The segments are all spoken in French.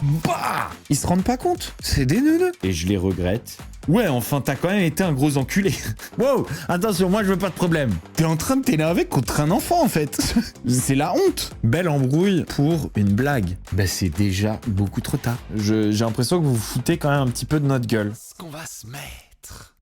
Bah, ils se rendent pas compte. C'est des neuneux. Et je les regrette. Ouais, enfin, t'as quand même été un gros enculé. Wow, attention, moi, je veux pas de problème. T'es en train de t'énerver contre un enfant, en fait. C'est la honte. Belle embrouille pour une blague. Bah, c'est déjà beaucoup trop tard. J'ai l'impression que vous vous foutez quand même un petit peu de notre gueule. Est-ce qu'on va se mettre?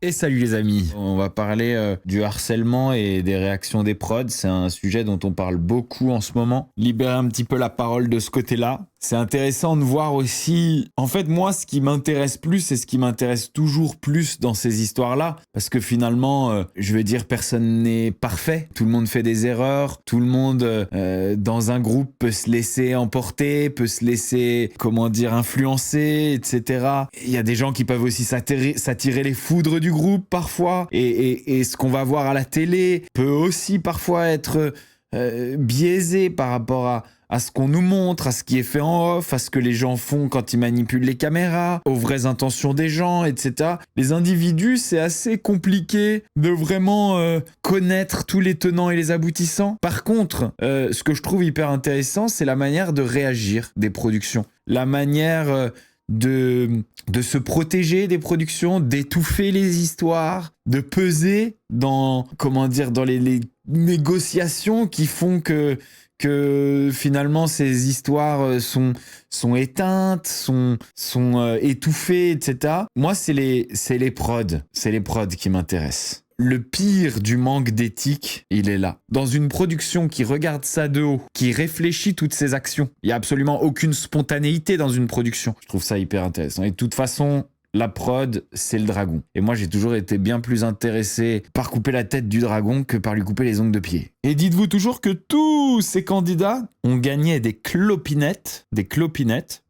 Et salut les amis, on va parler du harcèlement et des réactions des prods, c'est un sujet dont on parle beaucoup en ce moment. Libérer un petit peu la parole de ce côté-là. C'est intéressant de voir aussi, en fait moi ce qui m'intéresse plus et ce qui m'intéresse toujours plus dans ces histoires-là, parce que finalement, je veux dire, personne n'est parfait, tout le monde fait des erreurs, tout le monde dans un groupe peut se laisser emporter, peut se laisser, comment dire, influencer, etc. Il y a des gens qui peuvent aussi s'attirer les foudres du groupe parfois, et ce qu'on va voir à la télé peut aussi parfois être biaisé par rapport à ce qu'on nous montre, à ce qui est fait en off, à ce que les gens font quand ils manipulent les caméras, aux vraies intentions des gens, etc. Les individus, c'est assez compliqué de vraiment connaître tous les tenants et les aboutissants. Par contre, ce que je trouve hyper intéressant, c'est la manière de réagir des productions. La manière de se protéger des productions, d'étouffer les histoires, de peser dans, comment dire, dans les négociations qui font que finalement ces histoires sont éteintes, sont étouffées, etc. Moi, c'est les prods qui m'intéressent. Le pire du manque d'éthique, il est là. Dans une production qui regarde ça de haut, qui réfléchit toutes ses actions, il n'y a absolument aucune spontanéité dans une production. Je trouve ça hyper intéressant. Et de toute façon, la prod, c'est le dragon. Et moi, j'ai toujours été bien plus intéressé par couper la tête du dragon que par lui couper les ongles de pied. Et dites-vous toujours que tous ces candidats ont gagné des clopinettes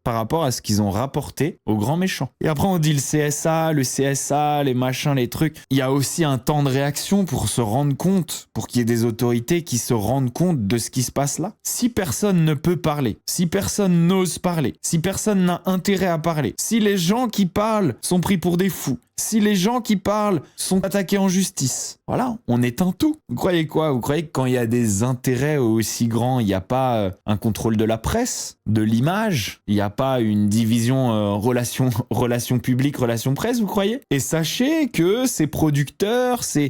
par rapport à ce qu'ils ont rapporté aux grands méchants. Et après, on dit le CSA, les machins, les trucs. Il y a aussi un temps de réaction pour se rendre compte, pour qu'il y ait des autorités qui se rendent compte de ce qui se passe là. Si personne ne peut parler, si personne n'ose parler, si personne n'a intérêt à parler, si les gens qui parlent sont pris pour des fous, si les gens qui parlent sont attaqués en justice, voilà, on éteint tout. Vous croyez quoi? Vous croyez que quand il y a des intérêts aussi grands, il n'y a pas un contrôle de la presse, de l'image, il n'y a pas une division relations publiques, relations presse, vous croyez? Et sachez que ces producteurs, ces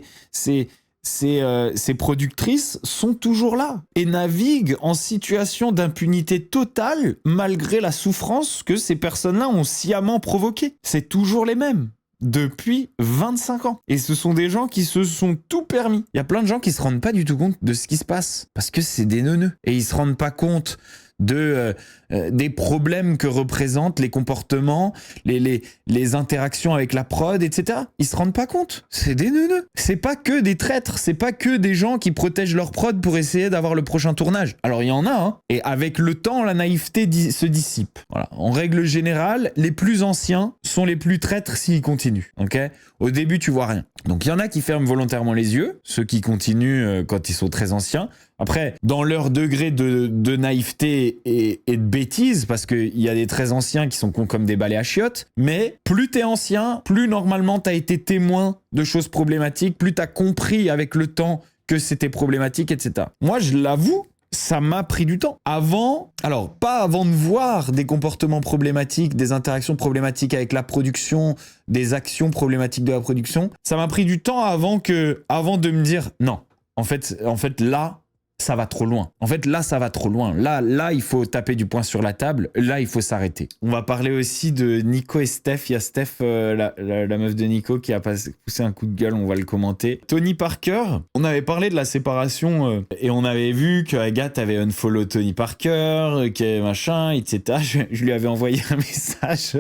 productrices sont toujours là et naviguent en situation d'impunité totale malgré la souffrance que ces personnes-là ont sciemment provoquée. C'est toujours les mêmes. Depuis 25 ans. Et ce sont des gens qui se sont tout permis. Il y a plein de gens qui se rendent pas du tout compte de ce qui se passe. Parce que c'est des neuneux. Et ils se rendent pas compte des problèmes que représentent les comportements, les interactions avec la prod, etc. Ils se rendent pas compte. C'est des neuneux. C'est pas que des traîtres. C'est pas que des gens qui protègent leur prod pour essayer d'avoir le prochain tournage. Alors il y en a, hein. Et avec le temps, la naïveté se dissipe. Voilà. En règle générale, les plus anciens sont les plus traîtres s'ils continuent. Ok ? Au début, tu vois rien. Donc il y en a qui ferment volontairement les yeux, ceux qui continuent quand ils sont très anciens. Après, dans leur degré de naïveté et de bêtise, parce qu'il y a des très anciens qui sont cons comme des balais à chiottes, mais plus t'es ancien, plus normalement t'as été témoin de choses problématiques, plus t'as compris avec le temps que c'était problématique, etc. Moi, je l'avoue, ça m'a pris du temps. Pas avant de voir des comportements problématiques, des interactions problématiques avec la production, des actions problématiques de la production, ça m'a pris du temps avant de me dire non. En fait, là, ça va trop loin. Ça va trop loin. Là, il faut taper du poing sur la table. Là, il faut s'arrêter. On va parler aussi de Nico et Steph. Il y a Steph, la meuf de Nico, qui a poussé un coup de gueule. On va le commenter. Tony Parker, on avait parlé de la séparation et on avait vu que Agathe avait unfollow Tony Parker, que machin, etc. Je lui avais envoyé un message.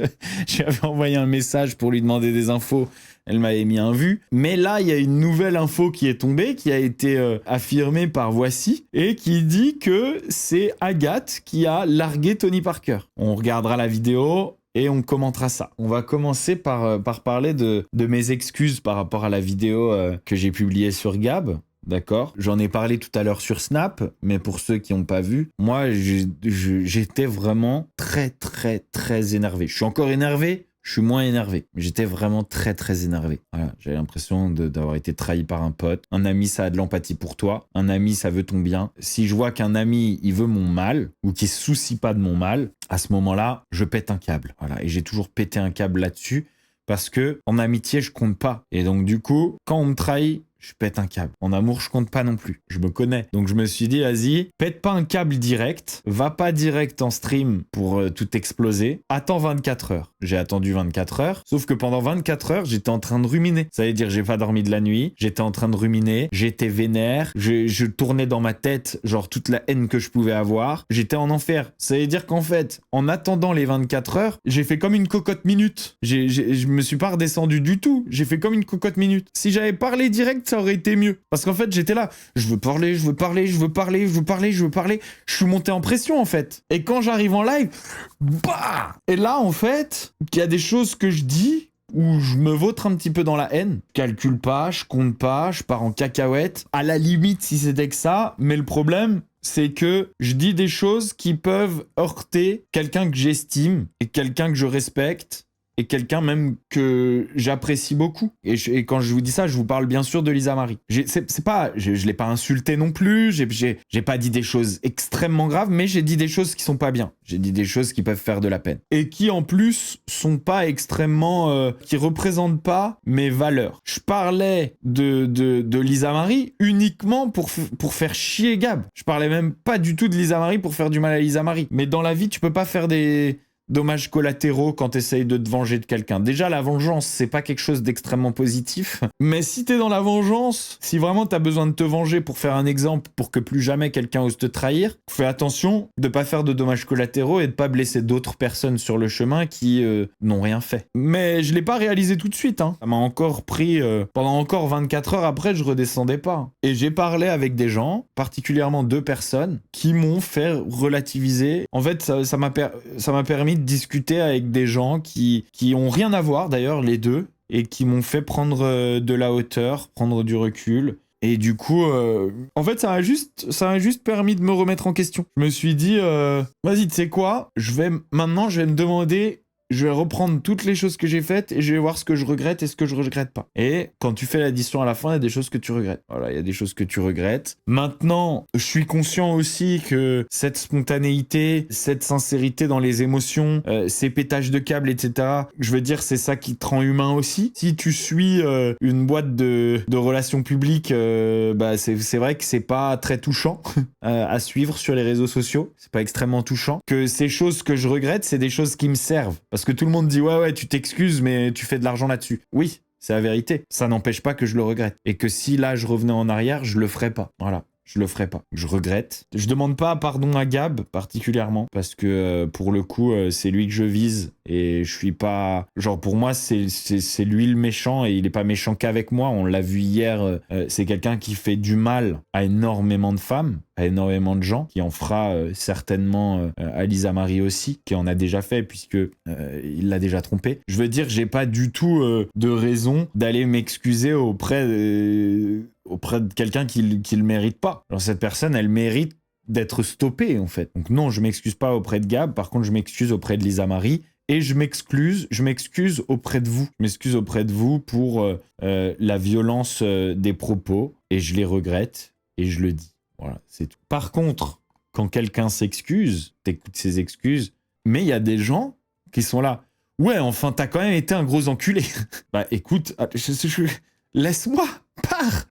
Je lui avais envoyé un message pour lui demander des infos. Elle m'avait mis un vu. Mais là, il y a une nouvelle info qui est tombée, qui a été affirmée par Voici, et qui dit que c'est Agathe qui a largué Tony Parker. On regardera la vidéo et on commentera ça. On va commencer par parler de mes excuses par rapport à la vidéo que j'ai publiée sur Gab. d'accord? J'en ai parlé tout à l'heure sur Snap, mais pour ceux qui n'ont pas vu, moi, j'étais vraiment très, très, très énervé. Je suis encore énervé, je suis moins énervé. Mais j'étais vraiment très, très énervé. Voilà, j'avais l'impression d'avoir été trahi par un pote. Un ami, ça a de l'empathie pour toi. Un ami, ça veut ton bien. Si je vois qu'un ami, il veut mon mal, ou qu'il se soucie pas de mon mal, à ce moment-là, je pète un câble. Voilà, et j'ai toujours pété un câble là-dessus. Parce que en amitié, je compte pas. Et donc, du coup, quand on me trahit, je pète un câble. En amour, je compte pas non plus. Je me connais. Donc, je me suis dit, vas-y, pète pas un câble direct. Va pas direct en stream pour tout exploser. Attends 24 heures. J'ai attendu 24 heures. Sauf que pendant 24 heures, j'étais en train de ruminer. Ça veut dire, j'ai pas dormi de la nuit. J'étais en train de ruminer. J'étais vénère. Je tournais dans ma tête, genre, toute la haine que je pouvais avoir. J'étais en enfer. Ça veut dire qu'en fait, en attendant les 24 heures, j'ai fait comme une cocotte minute. Je me suis pas redescendu du tout. J'ai fait comme une cocotte minute. Si j'avais parlé direct, ça aurait été mieux. Parce qu'en fait, j'étais là. Je veux parler, je veux parler, je veux parler, je veux parler, je veux parler. Je suis monté en pression, en fait. Et quand j'arrive en live, bah! Et là, en fait, il y a des choses que je dis où je me vautre un petit peu dans la haine. Je calcule pas, je compte pas, je pars en cacahuète. À la limite, si c'était que ça. Mais le problème, c'est que je dis des choses qui peuvent heurter quelqu'un que j'estime et quelqu'un que je respecte. Et quelqu'un même que j'apprécie beaucoup. Et quand je vous dis ça, je vous parle bien sûr de Lisa Marie. C'est pas, je l'ai pas insulté non plus, j'ai pas dit des choses extrêmement graves, mais j'ai dit des choses qui sont pas bien. J'ai dit des choses qui peuvent faire de la peine. Et qui en plus sont pas extrêmement... qui représentent pas mes valeurs. Je parlais de Lisa Marie uniquement pour faire chier Gab. Je parlais même pas du tout de Lisa Marie pour faire du mal à Lisa Marie. Mais dans la vie, tu peux pas faire des dommages collatéraux quand t'essayes de te venger de quelqu'un. Déjà, la vengeance, c'est pas quelque chose d'extrêmement positif. Mais si t'es dans la vengeance, si vraiment t'as besoin de te venger pour faire un exemple, pour que plus jamais quelqu'un ose te trahir, fais attention de pas faire de dommages collatéraux et de pas blesser d'autres personnes sur le chemin qui n'ont rien fait. Mais je l'ai pas réalisé tout de suite, hein. Ça m'a encore pris... pendant encore 24 heures après, je redescendais pas. Et j'ai parlé avec des gens, particulièrement 2 personnes, qui m'ont fait relativiser. En fait, ça m'a permis de discuter avec des gens qui ont rien à voir d'ailleurs les deux et qui m'ont fait prendre de la hauteur, prendre du recul. Et du coup, en fait, ça m'a juste permis de me remettre en question. Je me suis dit, vas-y, tu sais quoi, maintenant, je vais me demander, je vais reprendre toutes les choses que j'ai faites et je vais voir ce que je regrette et ce que je regrette pas. Et quand tu fais l'addition à la fin, il y a des choses que tu regrettes. Voilà, il y a des choses que tu regrettes. Maintenant, je suis conscient aussi que cette spontanéité, cette sincérité dans les émotions, ces pétages de câbles, etc., je veux dire, c'est ça qui te rend humain aussi. Si tu suis une boîte de relations publiques, bah c'est vrai que c'est pas très touchant à suivre sur les réseaux sociaux. C'est pas extrêmement touchant. Que ces choses que je regrette, c'est des choses qui me servent. Parce que tout le monde dit ouais, tu t'excuses, mais tu fais de l'argent là-dessus. Oui, c'est la vérité. Ça n'empêche pas que je le regrette. Et que si là, je revenais en arrière, je le ferais pas. Voilà. Je le ferai pas. Je regrette. Je demande pas pardon à Gab, particulièrement, parce que pour le coup, c'est lui que je vise et je suis pas... Genre, pour moi, c'est lui le méchant et il est pas méchant qu'avec moi. On l'a vu hier, c'est quelqu'un qui fait du mal à énormément de femmes, à énormément de gens, qui en fera certainement à Lisa Marie aussi, qui en a déjà fait, puisque il l'a déjà trompé. Je veux dire, j'ai pas du tout de raison d'aller m'excuser auprès de quelqu'un qui le mérite pas. Alors cette personne, elle mérite d'être stoppée en fait. Donc non, je m'excuse pas auprès de Gab, par contre je m'excuse auprès de Lisa Marie et je m'excuse auprès de vous. Je m'excuse auprès de vous pour la violence des propos et je les regrette et je le dis. Voilà, c'est tout. Par contre, quand quelqu'un s'excuse, t'écoutes ses excuses, mais il y a des gens qui sont là. Ouais, enfin, t'as quand même été un gros enculé. Bah écoute, laisse-moi.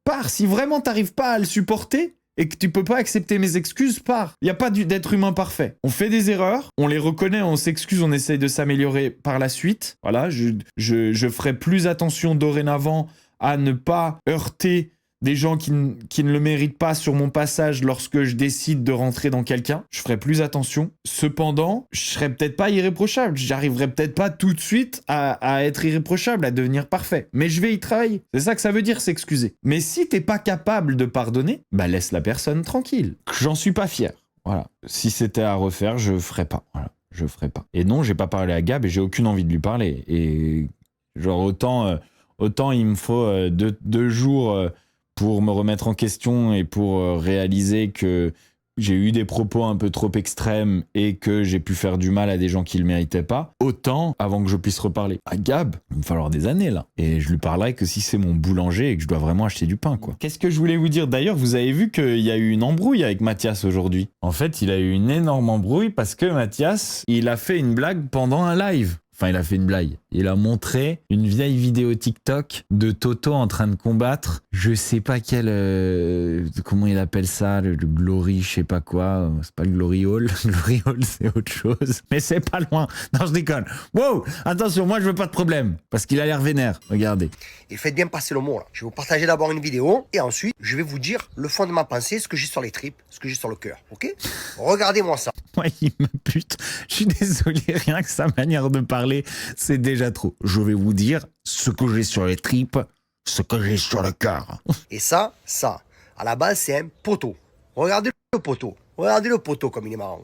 Pars. Si vraiment t'arrives pas à le supporter et que tu peux pas accepter mes excuses, pars. Il y a pas d'être humain parfait. On fait des erreurs, on les reconnaît, on s'excuse, on essaye de s'améliorer par la suite. Voilà, je ferai plus attention dorénavant à ne pas heurter des gens qui ne le méritent pas sur mon passage lorsque je décide de rentrer dans quelqu'un. Je ferai plus attention. Cependant, je serai peut-être pas irréprochable. J'arriverai peut-être pas tout de suite à être irréprochable, à devenir parfait. Mais je vais y travailler. C'est ça que ça veut dire, s'excuser. Mais si t'es pas capable de pardonner, bah laisse la personne tranquille. J'en suis pas fier. Voilà. Si c'était à refaire, je ferais pas. Voilà. Je ferais pas. Et non, j'ai pas parlé à Gab et j'ai aucune envie de lui parler. Et genre autant il me faut deux jours... pour me remettre en question et pour réaliser que j'ai eu des propos un peu trop extrêmes et que j'ai pu faire du mal à des gens qui le méritaient pas, autant avant que je puisse reparler à Gab, il va me falloir des années là. Et je lui parlerai que si c'est mon boulanger et que je dois vraiment acheter du pain, quoi. Qu'est-ce que je voulais vous dire? D'ailleurs, vous avez vu qu'il y a eu une embrouille avec Mathias aujourd'hui. En fait, il a eu une énorme embrouille parce que Mathias, il a fait une blague pendant un live. Enfin, il a fait une blague. Il a montré une vieille vidéo TikTok de Toto en train de combattre, je sais pas quel... comment il appelle ça, le Glory, je sais pas quoi. C'est pas le Glory Hall. Glory Hall, c'est autre chose. Mais c'est pas loin. Non, je déconne. Wow, attention, moi, je veux pas de problème. Parce qu'il a l'air vénère. Regardez. Et faites bien passer le mot, là. Je vais vous partager d'abord une vidéo. Et ensuite, je vais vous dire le fond de ma pensée, ce que j'ai sur les tripes, ce que j'ai sur le cœur. Ok? Regardez-moi ça. Ouais, il me pute. Je suis désolé, rien que sa manière de parler, c'est déjà trop. Je vais vous dire ce que j'ai sur les tripes, ce que j'ai sur le cœur. Et ça, à la base, c'est un poteau. Regardez le poteau. Regardez le poteau comme il est marrant.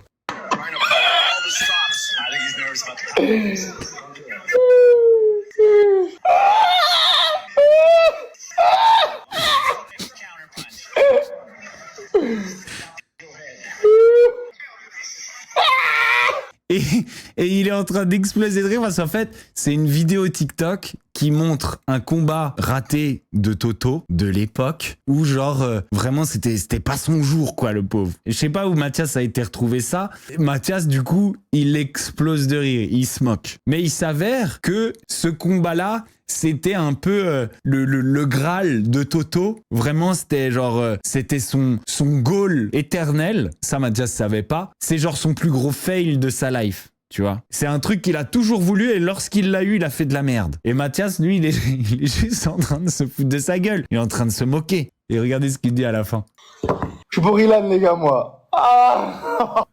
Et il est en train d'exploser de rire parce qu'en fait, c'est une vidéo TikTok qui montre un combat raté de Toto de l'époque où genre vraiment c'était pas son jour quoi le pauvre. Et je sais pas où Mathias a été retrouvé ça. Mathias du coup, il explose de rire, il se moque. Mais il s'avère que ce combat-là, c'était un peu le Graal de Toto. Vraiment, c'était genre, c'était son goal éternel. Ça, Mathias savait pas. C'est genre son plus gros fail de sa life. Tu vois, c'est un truc qu'il a toujours voulu et lorsqu'il l'a eu, il a fait de la merde. Et Mathias, lui, il est juste en train de se foutre de sa gueule. Il est en train de se moquer. Et regardez ce qu'il dit à la fin. Je suis pour Ilan, les gars, moi. Ah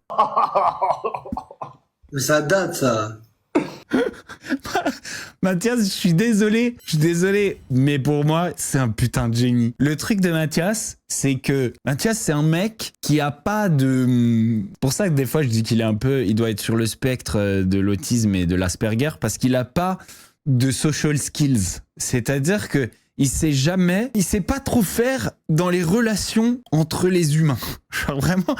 Mais ça date, ça. Mathias, je suis désolé, mais pour moi, c'est un putain de génie. Le truc de Mathias, c'est que Mathias, c'est un mec qui a pas de... Pour ça que des fois, je dis qu'il est un peu... Il doit être sur le spectre de l'autisme et de l'Asperger, parce qu'il a pas de social skills. C'est-à-dire que il sait pas trop faire dans les relations entre les humains. Genre vraiment,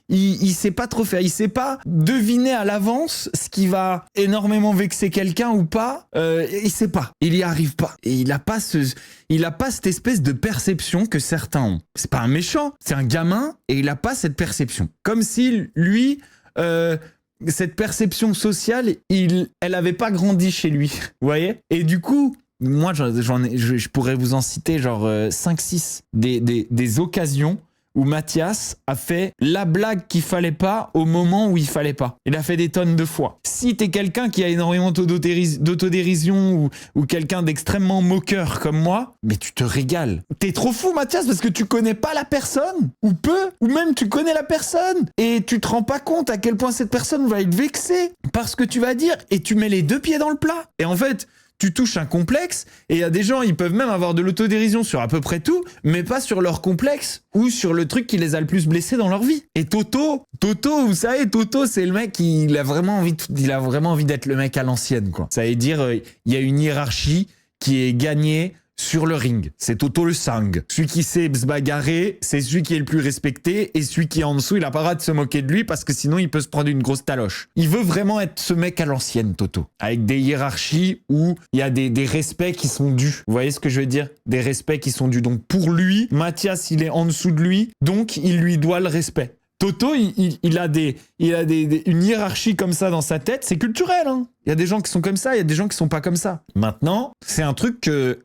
il sait pas trop faire. Il sait pas deviner à l'avance ce qui va énormément vexer quelqu'un ou pas. Il sait pas. Il y arrive pas. Et il a pas cette espèce de perception que certains ont. C'est pas un méchant, c'est un gamin et il a pas cette perception. Comme si lui, cette perception sociale, elle avait pas grandi chez lui. Vous voyez? Et du coup, moi, je pourrais vous en citer genre 5-6 des occasions où Mathias a fait la blague qu'il fallait pas au moment où il fallait pas. Il a fait des tonnes de fois. Si t'es quelqu'un qui a énormément d'autodérision ou quelqu'un d'extrêmement moqueur comme moi, mais tu te régales. T'es trop fou, Mathias, parce que tu connais pas la personne, ou peu, ou même tu connais la personne, et tu te rends pas compte à quel point cette personne va être vexée par ce que tu vas dire, et tu mets les deux pieds dans le plat. Et en fait... Tu touches un complexe, et il y a des gens, ils peuvent même avoir de l'autodérision sur à peu près tout, mais pas sur leur complexe ou sur le truc qui les a le plus blessés dans leur vie. Et Toto, vous savez, Toto, c'est le mec qui il a vraiment envie d'être le mec à l'ancienne, quoi. Ça veut dire, il y a une hiérarchie qui est gagnée sur le ring. C'est Toto le sang. Celui qui sait se bagarrer, c'est celui qui est le plus respecté, et celui qui est en dessous, il a pas le droit de se moquer de lui parce que sinon il peut se prendre une grosse taloche. Il veut vraiment être ce mec à l'ancienne, Toto. Avec des hiérarchies où il y a des respects qui sont dus. Vous voyez ce que je veux dire? Des respects qui sont dus. Donc pour lui, Mathias, il est en dessous de lui, donc il lui doit le respect. Toto, il a une hiérarchie comme ça dans sa tête, c'est culturel, hein. Il y a des gens qui sont comme ça, il y a des gens qui sont pas comme ça. Maintenant, c'est un truc que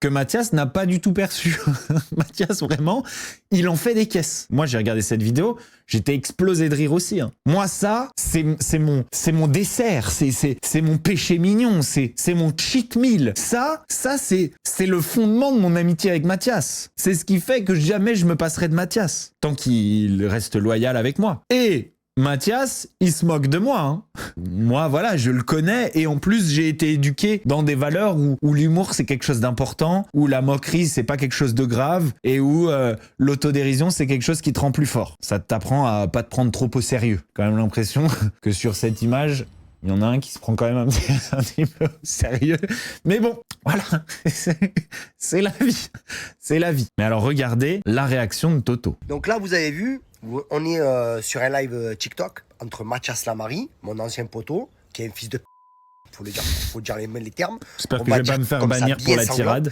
Mathias n'a pas du tout perçu. Mathias, vraiment, il en fait des caisses. Moi, j'ai regardé cette vidéo, j'étais explosé de rire aussi, hein. Moi, ça, c'est mon dessert, c'est mon péché mignon, c'est mon cheat meal. Ça, c'est le fondement de mon amitié avec Mathias. C'est ce qui fait que jamais je me passerai de Mathias, tant qu'il reste loyal avec moi. Et Mathias, il se moque de moi, hein. Moi, voilà, je le connais et en plus, j'ai été éduqué dans des valeurs où l'humour, c'est quelque chose d'important, où la moquerie, c'est pas quelque chose de grave et où l'autodérision, c'est quelque chose qui te rend plus fort. Ça t'apprend à pas te prendre trop au sérieux. Quand même l'impression que sur cette image, Il y en a un qui se prend quand même un petit peu au sérieux. Mais bon, voilà, c'est la vie. C'est la vie. Mais alors, regardez la réaction de Toto. Donc là, vous avez vu, on est sur un live TikTok entre Mathias Lamari, mon ancien poteau, qui est un fils de faut dire les termes. J'espère que je vais pas me faire bannir pour la tirade.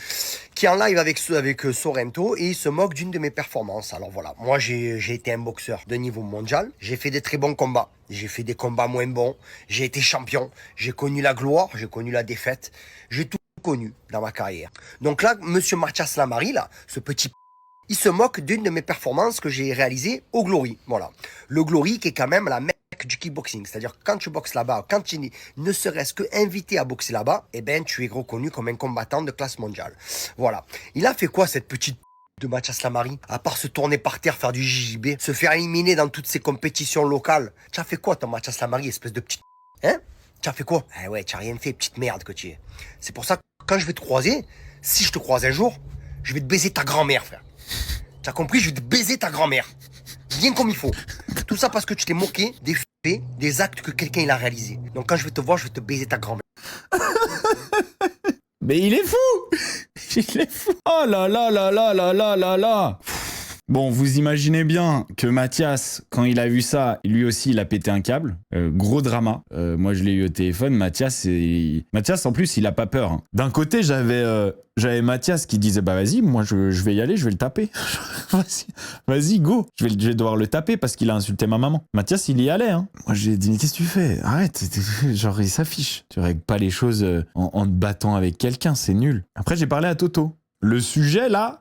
Qui est en live avec Sorrento et il se moque d'une de mes performances. Alors voilà, moi j'ai été un boxeur de niveau mondial, j'ai fait des très bons combats, j'ai fait des combats moins bons, j'ai été champion, j'ai connu la gloire, j'ai connu la défaite, j'ai tout connu dans ma carrière. Donc là, monsieur Mathias Lamari, là, ce petit il se moque d'une de mes performances que j'ai réalisées au Glory. Voilà. Le Glory qui est quand même la mecque du kickboxing. C'est-à-dire que quand tu boxes là-bas, quand tu ne serait-ce que invité à boxer là-bas, eh ben, tu es reconnu comme un combattant de classe mondiale. Voilà. Il a fait quoi cette petite de Mathias Lamari? À part se tourner par terre, faire du JJB, se faire éliminer dans toutes ces compétitions locales. Tu as fait quoi ton Mathias Lamari, espèce de petite... Hein? Tu as fait quoi? Eh ouais, tu n'as rien fait, petite merde que tu es. C'est pour ça que quand je vais te croiser, si je te croise un jour, je vais te baiser ta grand-mère, frère. T'as compris? Je vais te baiser ta grand-mère. Bien comme il faut. Tout ça parce que tu t'es moqué des faits, des actes que quelqu'un il a réalisés. Donc quand je vais te voir, je vais te baiser ta grand-mère. Mais il est fou! Il est fou! Oh là là là là là là là là! Bon, vous imaginez bien que Mathias, quand il a vu ça, lui aussi, il a pété un câble. Gros drama. Moi, je l'ai eu au téléphone. Mathias, en plus, il a pas peur. Hein. D'un côté, j'avais Mathias qui disait, bah vas-y, moi, je vais y aller, je vais le taper. Vas-y, go. Je vais devoir le taper parce qu'il a insulté ma maman. Mathias, il y allait. Hein. Moi, j'ai dit, mais qu'est-ce que tu fais? Arrête. Genre, il s'affiche. Tu règles pas les choses en te battant avec quelqu'un, c'est nul. Après, j'ai parlé à Toto. Le sujet, là,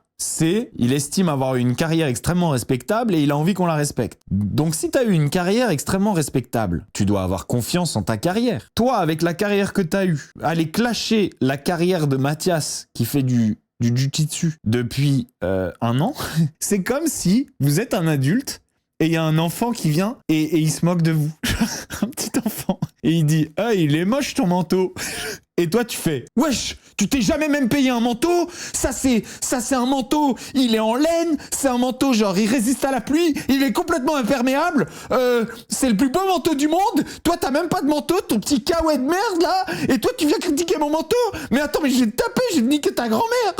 il estime avoir une carrière extrêmement respectable et il a envie qu'on la respecte. Donc si tu as eu une carrière extrêmement respectable, tu dois avoir confiance en ta carrière. Toi, avec la carrière que tu as eue, aller clasher la carrière de Mathias qui fait du jiu-jitsu depuis 1 an, c'est comme si vous êtes un adulte et il y a un enfant qui vient et il se moque de vous. Un petit enfant. Et il dit « Ah, il est moche ton manteau !» Et toi, tu fais « Wesh, tu t'es jamais même payé un manteau? Ça, c'est un manteau, il est en laine, c'est un manteau, genre, il résiste à la pluie, il est complètement imperméable, c'est le plus beau manteau du monde, toi, t'as même pas de manteau, ton petit kawaii de merde, là, et toi, tu viens critiquer mon manteau? Mais attends, mais je vais te taper, je vais te niquer ta grand-mère !»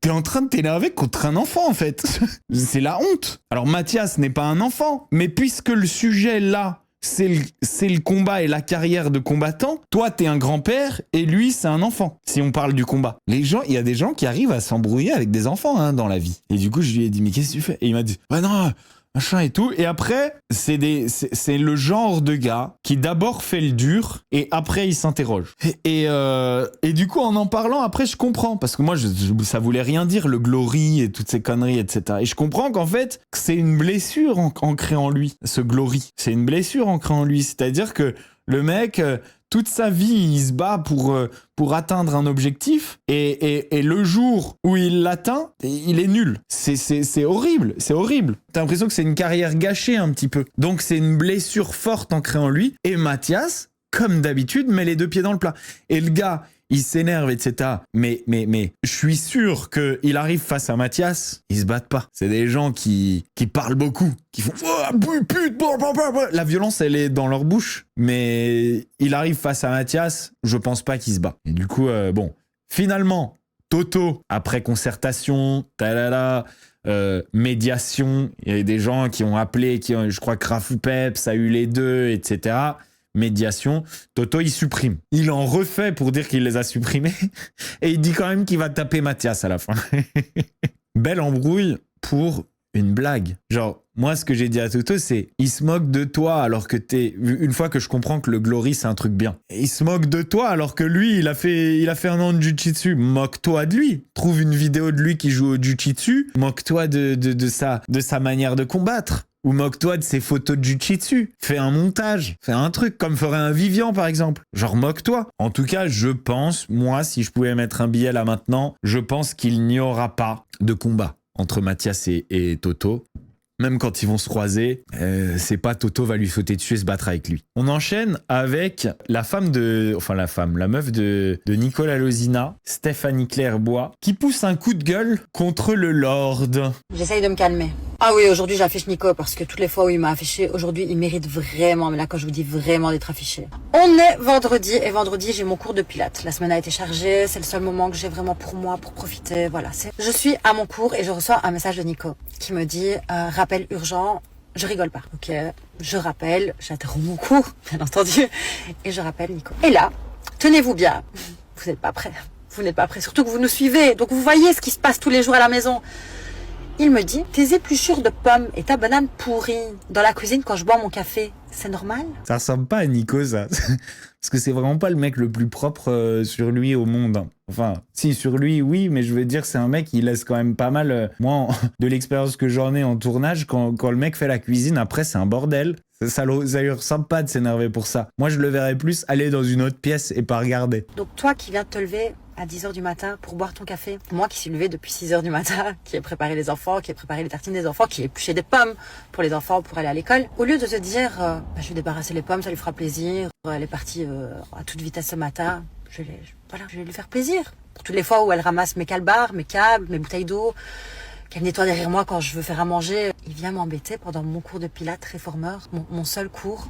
T'es en train de t'énerver contre un enfant, en fait. C'est la honte. Alors, Mathias n'est pas un enfant, mais puisque le sujet, là, c'est le combat et la carrière de combattant. Toi, t'es un grand-père et lui, c'est un enfant. Si on parle du combat. Il y a des gens qui arrivent à s'embrouiller avec des enfants hein, dans la vie. Et du coup, je lui ai dit, mais qu'est-ce que tu fais? Et il m'a dit, bah non, machin et tout. Et après, c'est le genre de gars qui d'abord fait le dur et après il s'interroge. Et du coup, en parlant, après, je comprends. Parce que moi, ça voulait rien dire, le glory et toutes ces conneries, etc. Et je comprends qu'en fait, c'est une blessure ancrée en lui, ce glory. C'est une blessure ancrée en lui. C'est-à-dire que le mec... toute sa vie, il se bat pour atteindre un objectif et le jour où il l'atteint, il est nul. C'est horrible, c'est horrible. T'as l'impression que c'est une carrière gâchée un petit peu. Donc c'est une blessure forte ancrée en lui. Et Mathias, comme d'habitude, met les 2 pieds dans le plat. Et le gars, il s'énerve, etc. Mais je suis sûr qu'il arrive face à Mathias, ils se battent pas. C'est des gens qui parlent beaucoup, qui font oh, pute, la violence, elle est dans leur bouche. Mais il arrive face à Mathias, je pense pas qu'il se bat. Et du coup, bon, finalement, Toto, après concertation, médiation, il y a des gens qui ont appelé, je crois que Rafou Peps a eu les 2, etc. Médiation, Toto il supprime. Il en refait pour dire qu'il les a supprimés et il dit quand même qu'il va taper Mathias à la fin. Belle embrouille pour une blague. Genre, moi ce que j'ai dit à Toto c'est il se moque de toi alors que une fois que je comprends que le glory c'est un truc bien. Et il se moque de toi alors que lui il a fait 1 an de jiu-jitsu. Moque-toi de lui. Trouve une vidéo de lui qui joue au jiu-jitsu. Moque-toi de sa manière de combattre. Ou moque-toi de ses photos de jiu-jitsu. Fais un montage. Fais un truc comme ferait un Vivian par exemple. Genre moque-toi. En tout cas, je pense, moi, si je pouvais mettre un billet là maintenant, je pense qu'il n'y aura pas de combat entre Mathias et Toto. Même quand ils vont se croiser, c'est pas Toto va lui sauter dessus et se battre avec lui. On enchaîne avec la meuf de Nicolas Lozina, Stéphanie Claire Bois, qui pousse un coup de gueule contre le Lord. J'essaye de me calmer. Ah oui, aujourd'hui j'affiche Nico parce que toutes les fois où il m'a affiché, aujourd'hui il mérite vraiment, mais là quand je vous dis vraiment d'être affiché. On est vendredi et vendredi j'ai mon cours de pilates. La semaine a été chargée, c'est le seul moment que j'ai vraiment pour moi, pour profiter, voilà. Je suis à mon cours et je reçois un message de Nico qui me dit rappel urgent. Je rigole pas, ok. Je rappelle, j'interromps mon cours, bien entendu, et je rappelle Nico. Et là, tenez-vous bien, vous n'êtes pas prêts. Vous n'êtes pas prêts, surtout que vous nous suivez, donc vous voyez ce qui se passe tous les jours à la maison. Il me dit, tes épluchures de pommes et ta banane pourrie dans la cuisine quand je bois mon café, c'est normal? Ça ressemble pas à Nico, ça. Parce que c'est vraiment pas le mec le plus propre sur lui au monde. Enfin, si, sur lui, oui, mais je veux dire, c'est un mec qui laisse quand même pas mal... moi, de l'expérience que j'en ai en tournage, quand le mec fait la cuisine, après, c'est un bordel. Ça lui ressemble pas de s'énerver pour ça. Moi, je le verrais plus aller dans une autre pièce et pas regarder. Donc toi qui viens de te lever à 10h du matin pour boire ton café, moi qui suis levée depuis 6h du matin, qui ai préparé les enfants, qui ai préparé les tartines des enfants, qui ai épluché des pommes pour les enfants pour aller à l'école, au lieu de te dire je vais débarrasser les pommes, ça lui fera plaisir, elle est partie à toute vitesse ce matin, je vais lui faire plaisir. Pour toutes les fois où elle ramasse mes calbars, mes câbles, mes bouteilles d'eau, qu'elle nettoie derrière moi quand je veux faire à manger, il vient m'embêter pendant mon cours de pilates réformeur, mon seul cours,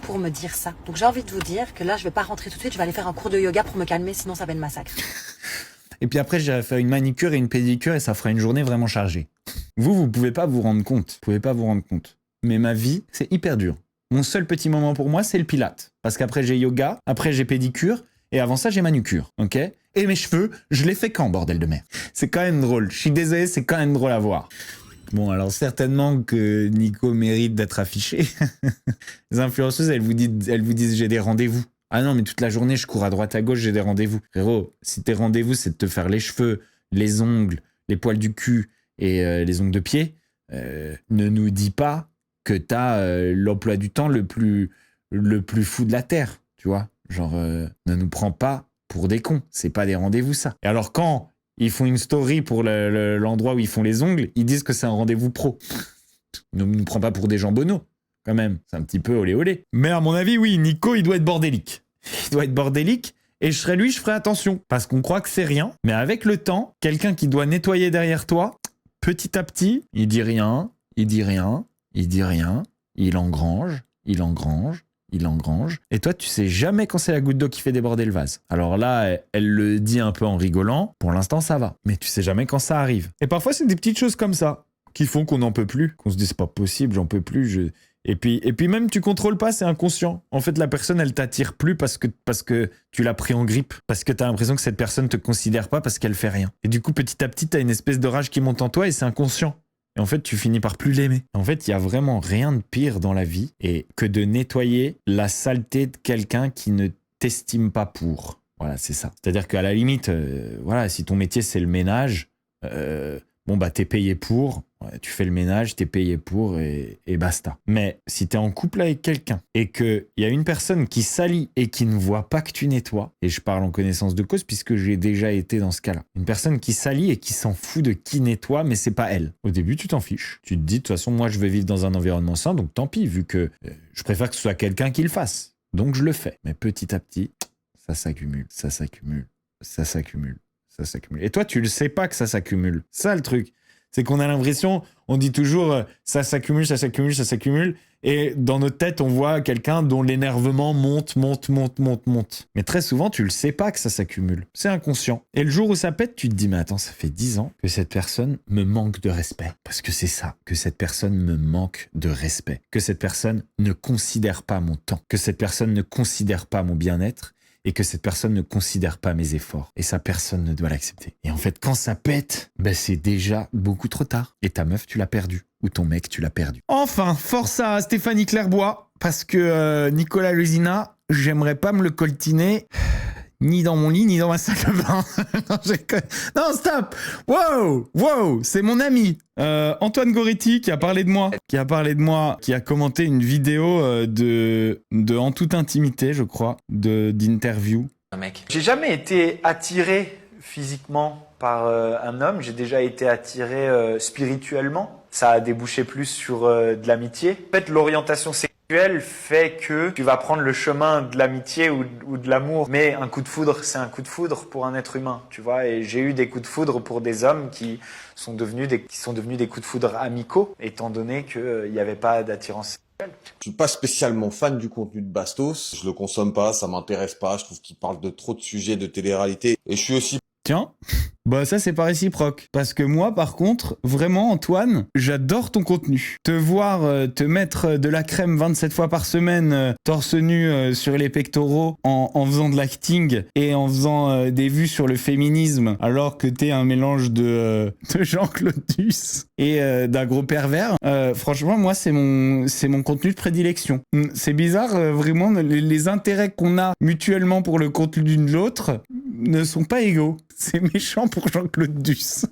pour me dire ça. Donc j'ai envie de vous dire que là, je vais pas rentrer tout de suite, je vais aller faire un cours de yoga pour me calmer, sinon ça va être massacre. Et puis après, j'irai faire une manicure et une pédicure et ça fera une journée vraiment chargée. Vous pouvez pas vous rendre compte. Vous pouvez pas vous rendre compte. Mais ma vie, c'est hyper dur. Mon seul petit moment pour moi, c'est le pilate. Parce qu'après, j'ai yoga, après, j'ai pédicure et avant ça, j'ai manucure. Ok ? Et mes cheveux, je les fais quand, bordel de merde ? C'est quand même drôle. Je suis désolé, c'est quand même drôle à voir. Bon, alors certainement que Nico mérite d'être affiché. Les influenceuses, elles vous disent j'ai des rendez-vous. Ah non, mais toute la journée, je cours à droite à gauche, j'ai des rendez-vous. Frérot, si tes rendez-vous, c'est de te faire les cheveux, les ongles, les poils du cul et les ongles de pied, ne nous dis pas que t'as l'emploi du temps le plus fou de la Terre, tu vois. Genre, ne nous prends pas pour des cons. C'est pas des rendez-vous, ça. Et alors, quand ils font une story pour l'endroit où ils font les ongles, ils disent que c'est un rendez-vous pro. Ne nous prends pas pour des jambonneaux, quand même. C'est un petit peu olé olé. Mais à mon avis, oui, Nico, il doit être bordélique. Il doit être bordélique. Et je serais lui, je ferais attention. Parce qu'on croit que c'est rien. Mais avec le temps, quelqu'un qui doit nettoyer derrière toi, petit à petit, il dit rien, il dit rien, il dit rien, il engrange, il engrange, il engrange. Et toi, tu sais jamais quand c'est la goutte d'eau qui fait déborder le vase. Alors là, elle le dit un peu en rigolant. Pour l'instant, ça va. Mais tu sais jamais quand ça arrive. Et parfois, c'est des petites choses comme ça qui font qu'on n'en peut plus. Qu'on se dit, c'est pas possible, j'en peux plus. Et puis même, tu contrôles pas, c'est inconscient. En fait, la personne, elle t'attire plus parce que tu l'as pris en grippe. Parce que t'as l'impression que cette personne te considère pas parce qu'elle fait rien. Et du coup, petit à petit, t'as une espèce de rage qui monte en toi et c'est inconscient. Et en fait, tu finis par plus l'aimer. En fait, il y a vraiment rien de pire dans la vie et que de nettoyer la saleté de quelqu'un qui ne t'estime pas pour. Voilà, c'est ça. C'est-à-dire qu'à la limite, voilà, si ton métier, c'est le ménage, bon, bah, t'es payé pour, ouais, tu fais le ménage, t'es payé pour et basta. Mais si t'es en couple avec quelqu'un et qu'il y a une personne qui salit et qui ne voit pas que tu nettoies, et je parle en connaissance de cause puisque j'ai déjà été dans ce cas-là, une personne qui salit et qui s'en fout de qui nettoie, mais c'est pas elle. Au début, tu t'en fiches. Tu te dis, de toute façon, moi, je veux vivre dans un environnement sain, donc tant pis, vu que je préfère que ce soit quelqu'un qui le fasse. Donc, je le fais. Mais petit à petit, ça s'accumule, ça s'accumule, ça s'accumule. Ça s'accumule. Et toi, tu le sais pas que ça s'accumule. Ça, le truc, c'est qu'on a l'impression, on dit toujours ça s'accumule, ça s'accumule, ça s'accumule. Et dans notre tête, on voit quelqu'un dont l'énervement monte. Mais très souvent, tu le sais pas que ça s'accumule. C'est inconscient. Et le jour où ça pète, tu te dis, mais attends, ça fait 10 ans que cette personne me manque de respect. Parce que c'est ça, que cette personne me manque de respect. Que cette personne ne considère pas mon temps. Que cette personne ne considère pas mon bien-être. Et que cette personne ne considère pas mes efforts. Et ça, personne ne doit l'accepter. Et en fait, quand ça pète, ben c'est déjà beaucoup trop tard. Et ta meuf, tu l'as perdue. Ou ton mec, tu l'as perdu. Enfin, force à Stéphanie Clairbois, parce que Nicolas Lezina, j'aimerais pas me le coltiner, ni dans mon lit, ni dans ma salle de bain. Non, stop. Wow, c'est mon ami. Antoine Goretti qui a parlé de moi, qui a commenté une vidéo de En toute intimité, je crois, d'interview. J'ai jamais été attiré physiquement par un homme, j'ai déjà été attiré spirituellement. Ça a débouché plus sur de l'amitié. En fait, l'orientation sexuelle fait que tu vas prendre le chemin de l'amitié ou de l'amour. Mais un coup de foudre, c'est un coup de foudre pour un être humain, tu vois. Et j'ai eu des coups de foudre pour des hommes qui sont devenus des coups de foudre amicaux, étant donné qu'il n'y avait pas d'attirance sexuelle. Je suis pas spécialement fan du contenu de Bastos. Je le consomme pas, ça m'intéresse pas. Je trouve qu'il parle de trop de sujets de télé-réalité. Et je suis aussi Tiens, bah ça c'est pas réciproque. Parce que moi par contre, vraiment Antoine, j'adore ton contenu. Te voir te mettre de la crème 27 fois par semaine, torse nu sur les pectoraux en faisant de l'acting et en faisant des vues sur le féminisme alors que t'es un mélange de Jean-Claude Duss et d'un gros pervers. Franchement moi c'est mon contenu de prédilection. C'est bizarre vraiment les intérêts qu'on a mutuellement pour le contenu de l'autre ne sont pas égaux. C'est méchant pour Jean-Claude Duss.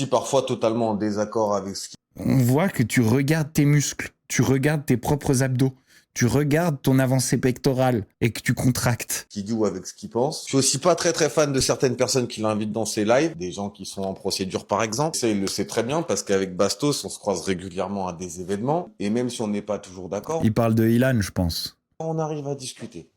parfois totalement en désaccord avec ce On voit que tu regardes tes muscles, tu regardes tes propres abdos, tu regardes ton avancée pectorale et que tu contractes. qu'il dit ou avec ce qu'il pense. Je suis aussi pas très fan de certaines personnes qui l'invitent dans ses lives, des gens qui sont en procédure par exemple. Ça, il le sait très bien parce qu'avec Bastos, on se croise régulièrement à des événements et même si on n'est pas toujours d'accord, Il parle de Ilan, je pense. on arrive à discuter.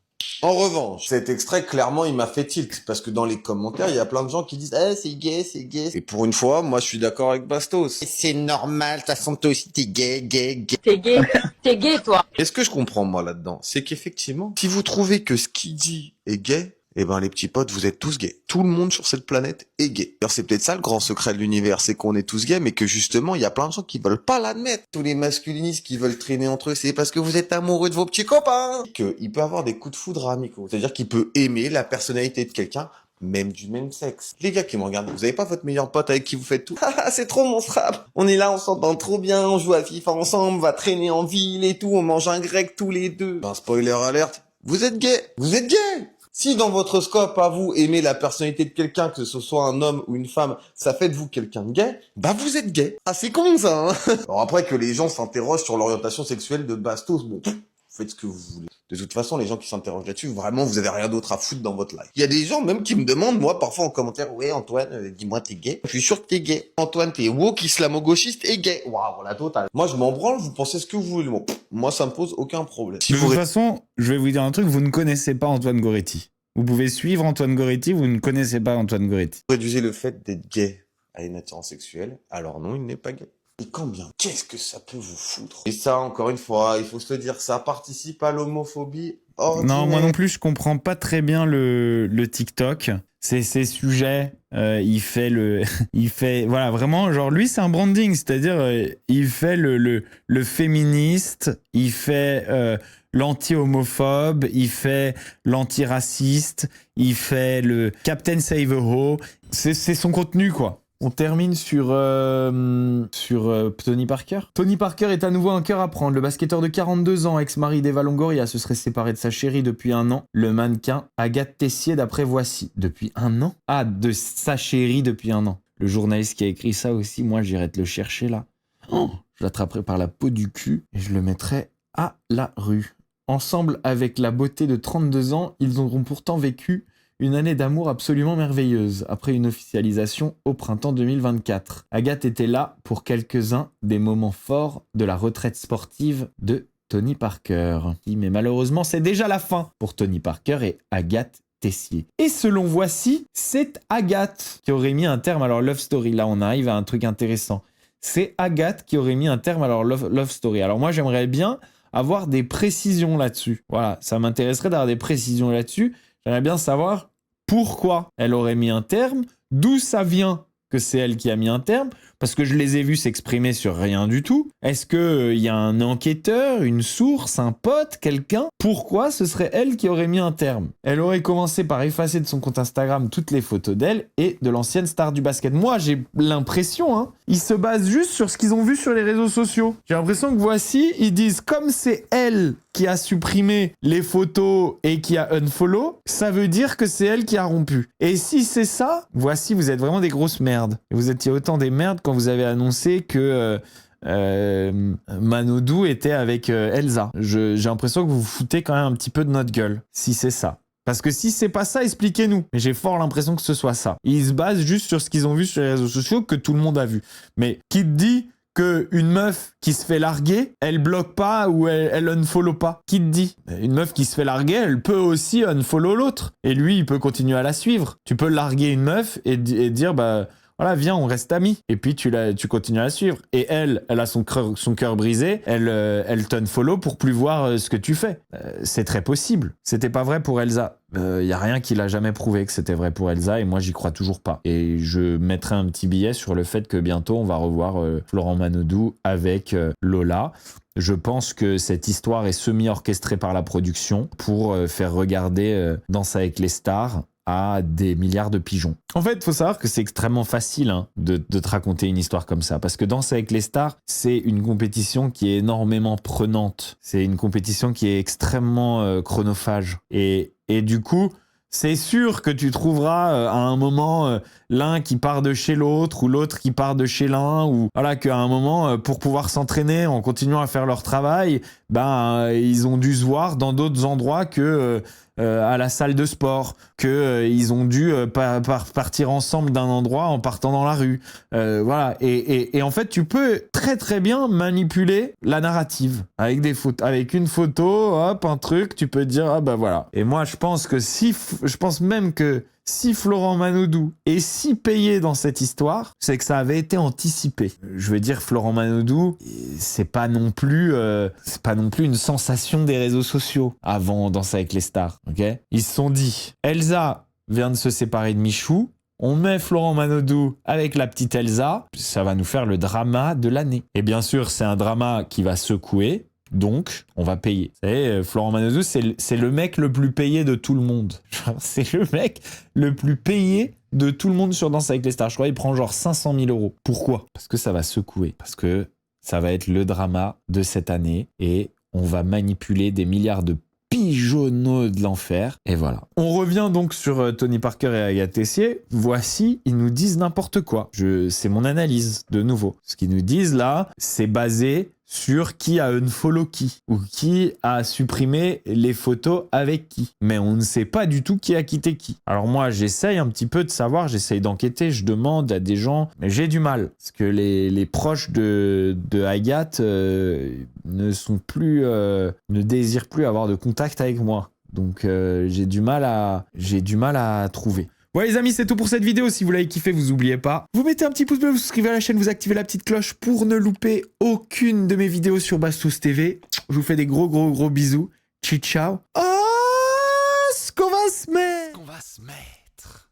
En revanche, cet extrait, clairement, il m'a fait tilt, parce que dans les commentaires, il y a plein de gens qui disent « Ah, c'est gay, c'est gay ». Et pour une fois, moi, je suis d'accord avec Bastos. C'est normal, de toute façon, toi aussi, t'es gay. T'es gay, toi. Et ce que je comprends, moi, là-dedans, c'est qu'effectivement, si vous trouvez que ce qu'il dit est gay, eh ben, les petits potes, vous êtes tous gays. Tout le monde sur cette planète est gay. Alors, c'est peut-être ça le grand secret de l'univers, c'est qu'on est tous gays, mais que justement, il y a plein de gens qui veulent pas l'admettre. Tous les masculinistes qui veulent traîner entre eux, c'est parce que vous êtes amoureux de vos petits copains. Il peut avoir des coups de foudre amicaux. C'est-à-dire qu'il peut aimer la personnalité de quelqu'un, même du même sexe. Les gars qui me regardent, vous avez pas votre meilleur pote avec qui vous faites tout? Ah, c'est trop mon strap. On est là, on s'entend trop bien, on joue à FIFA ensemble, on va traîner en ville et tout, on mange un grec tous les deux. Ben, spoiler alert, vous êtes gay. Vous êtes gay. Si dans votre scope, à vous, aimer la personnalité de quelqu'un, que ce soit un homme ou une femme, ça fait de vous quelqu'un de gay, bah vous êtes gay. Ah, c'est con ça, hein. Alors après que les gens s'interrogent sur l'orientation sexuelle de Bastos, bon, faites ce que vous voulez. De toute façon, les gens qui s'interrogent là-dessus, vraiment, vous avez rien d'autre à foutre dans votre life. Il y a des gens même qui me demandent, moi, parfois en commentaire, ouais, Antoine, dis-moi, t'es gay? Je suis sûr que t'es gay. Antoine, t'es woke, islamo-gauchiste et gay. Waouh, la totale. Moi, je m'en branle, vous pensez ce que vous voulez. Bon, moi, ça me pose aucun problème. De toute façon, je vais vous dire un truc, vous ne connaissez pas Antoine Goretti. Vous pouvez suivre Antoine Goretti, vous ne connaissez pas Antoine Goretti. Réduisez le fait d'être gay à une attirance sexuelle, alors non, il n'est pas gay. Et quand bien, qu'est-ce que ça peut vous foutre? Et ça, encore une fois, il faut se le dire, ça participe à l'homophobie ordinaire. Non, moi non plus, je comprends pas très bien le TikTok. C'est ces sujets, il fait, voilà, vraiment, genre lui, c'est un branding, c'est-à-dire, il fait le féministe, il fait l'anti-homophobe, il fait l'anti-raciste, il fait le Captain Save a Ho. C'est son contenu, quoi. On termine sur Tony Parker. Tony Parker est à nouveau un cœur à prendre. Le basketteur de 42 ans, ex-mari d'Eva Longoria, se serait séparé de sa chérie depuis 1 an. Le mannequin Agathe Tessier, d'après Voici. Depuis 1 an? Ah, de sa chérie depuis 1 an. Le journaliste qui a écrit ça aussi, moi j'irais te le chercher là. Oh, je l'attraperai par la peau du cul et je le mettrai à la rue. Ensemble avec la beauté de 32 ans, ils auront pourtant vécu une année d'amour absolument merveilleuse, après une officialisation au printemps 2024. Agathe était là pour quelques-uns des moments forts de la retraite sportive de Tony Parker. Mais malheureusement, c'est déjà la fin pour Tony Parker et Agathe Tessier. Et selon Voici, c'est Agathe qui aurait mis un terme à leur love story. Là, on arrive à un truc intéressant. C'est Agathe qui aurait mis un terme à leur love story. Alors moi, j'aimerais bien avoir des précisions là-dessus. Voilà, ça m'intéresserait d'avoir des précisions là-dessus. J'aimerais bien savoir pourquoi elle aurait mis un terme, d'où ça vient que c'est elle qui a mis un terme, parce que je les ai vus s'exprimer sur rien du tout. Est-ce qu'il y a un enquêteur, une source, un pote, quelqu'un? Pourquoi ce serait elle qui aurait mis un terme? Elle aurait commencé par effacer de son compte Instagram toutes les photos d'elle et de l'ancienne star du basket. Moi, j'ai l'impression, ils se basent juste sur ce qu'ils ont vu sur les réseaux sociaux. J'ai l'impression que Voici, ils disent comme c'est elle qui a supprimé les photos et qui a unfollow, ça veut dire que c'est elle qui a rompu. Et si c'est ça, Voici, vous êtes vraiment des grosses merdes. Et vous étiez autant des merdes quand vous avez annoncé que Manodou était avec Elsa. J'ai l'impression que vous vous foutez quand même un petit peu de notre gueule, si c'est ça. Parce que si c'est pas ça, expliquez-nous. Mais j'ai fort l'impression que ce soit ça. Ils se basent juste sur ce qu'ils ont vu sur les réseaux sociaux que tout le monde a vu. Mais qui te dit que une meuf qui se fait larguer, elle bloque pas ou elle unfollow pas? Qui te dit? Une meuf qui se fait larguer, elle peut aussi unfollow l'autre. Et lui, il peut continuer à la suivre. Tu peux larguer une meuf et dire, bah, voilà, viens, on reste amis. Et puis, tu continues à la suivre. Et elle a son cœur brisé. Elle t'unfollow pour plus voir ce que tu fais. C'est très possible. C'était pas vrai pour Elsa. Y a rien qui l'a jamais prouvé que c'était vrai pour Elsa. Et moi, j'y crois toujours pas. Et je mettrai un petit billet sur le fait que bientôt, on va revoir Florent Manodou avec Lola. Je pense que cette histoire est semi-orchestrée par la production pour faire regarder Danse avec les stars à des milliards de pigeons. En fait, il faut savoir que c'est extrêmement facile de te raconter une histoire comme ça, parce que Danse avec les stars, c'est une compétition qui est énormément prenante. C'est une compétition qui est extrêmement chronophage. Et du coup, c'est sûr que tu trouveras à un moment l'un qui part de chez l'autre ou l'autre qui part de chez l'un, ou voilà, qu'à un moment, pour pouvoir s'entraîner en continuant à faire leur travail, ils ont dû se voir dans d'autres endroits que à la salle de sport, que ils ont dû partir ensemble d'un endroit en partant dans la rue. Voilà. Et en fait, tu peux très très bien manipuler la narrative avec des photos, avec une photo, hop, un truc, tu peux dire, ah bah voilà. Et moi, je pense même que si Florent Manodou est si payé dans cette histoire, c'est que ça avait été anticipé. Je veux dire, Florent Manodou, c'est pas non plus une sensation des réseaux sociaux avant Danse avec les stars, ok? Ils se sont dit, Elsa vient de se séparer de Michou, on met Florent Manodou avec la petite Elsa, ça va nous faire le drama de l'année. Et bien sûr, c'est un drama qui va secouer. Donc, on va payer. Vous savez, Florent Manodou, c'est le mec le plus payé de tout le monde. C'est le mec le plus payé de tout le monde sur Danse avec les stars. Je crois qu'il prend genre 500 000 euros. Pourquoi? Parce que ça va secouer. Parce que ça va être le drama de cette année. Et on va manipuler des milliards de pigeonneaux de l'enfer. Et voilà. On revient donc sur Tony Parker et Agathe Tessier. Voici, ils nous disent n'importe quoi. C'est mon analyse, de nouveau. Ce qu'ils nous disent là, c'est basé sur qui a unfollow qui, ou qui a supprimé les photos avec qui. Mais on ne sait pas du tout qui a quitté qui. Alors moi, j'essaye un petit peu de savoir, j'essaye d'enquêter, je demande à des gens, mais j'ai du mal. Parce que les proches de Agathe ne désirent plus avoir de contact avec moi. Donc j'ai du mal à trouver. Ouais les amis, c'est tout pour cette vidéo. Si vous l'avez kiffé, vous n'oubliez pas, vous mettez un petit pouce bleu, vous souscrivez à la chaîne, vous activez la petite cloche pour ne louper aucune de mes vidéos sur Bastous TV. Je vous fais des gros bisous. Ciao. Oh, ce qu'on va se mettre.